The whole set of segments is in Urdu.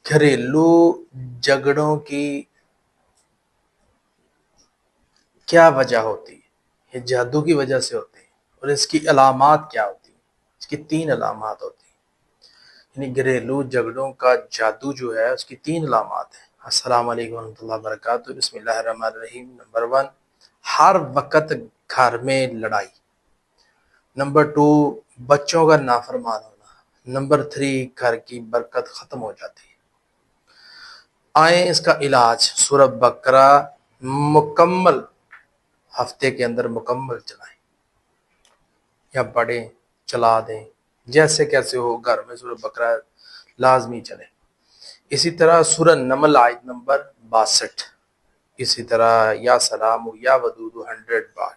گھریلو جھگڑوں کی کیا وجہ ہوتی ہے؟ یہ جادو کی وجہ سے ہوتی ہے، اور اس کی علامات کیا ہوتی ہیں؟ اس کی 3 علامات ہوتی ہیں۔ یعنی گھریلو جھگڑوں کا جادو جو ہے اس کی 3 علامات ہیں۔ السلام علیکم ورحمۃ اللہ وبرکاتہ۔ بسم اللہ الرحمن الرحیم۔ نمبر 1، ہر وقت گھر میں لڑائی۔ نمبر 2، بچوں کا نافرمان ہونا۔ نمبر 3، گھر کی برکت ختم ہو جاتی ہے۔ آئیں اس کا علاج سورہ بقرہ مکمل ہفتے کے اندر مکمل چلائیں یا پڑھیں، چلا دیں، جیسے کیسے ہو گھر میں سورہ بقرہ لازمی چلے۔ اسی طرح سورہ نمل آیت نمبر 62، اسی طرح یا سلام یا ودود 100 بار۔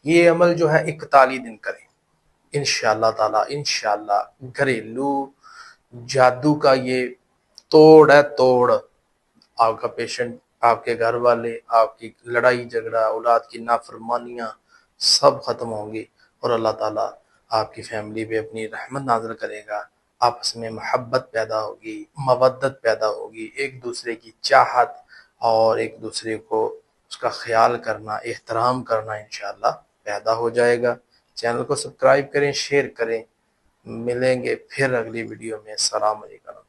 یہ عمل جو ہے 41 دن کریں، انشاءاللہ تعالی انشاءاللہ گھریلو جادو کا یہ توڑ ہے، توڑ۔ آپ کا پیشنٹ، آپ کے گھر والے، آپ کی لڑائی جھگڑا، اولاد کی نافرمانیاں سب ختم ہوں گی، اور اللہ تعالیٰ آپ کی فیملی پہ اپنی رحمت نازل کرے گا۔ آپس میں محبت پیدا ہوگی، مودت پیدا ہوگی، ایک دوسرے کی چاہت اور ایک دوسرے کو اس کا خیال کرنا، احترام کرنا انشاءاللہ پیدا ہو جائے گا۔ چینل کو سبسکرائب کریں، شیئر کریں۔ ملیں گے پھر اگلی ویڈیو میں۔ السلام علیکم۔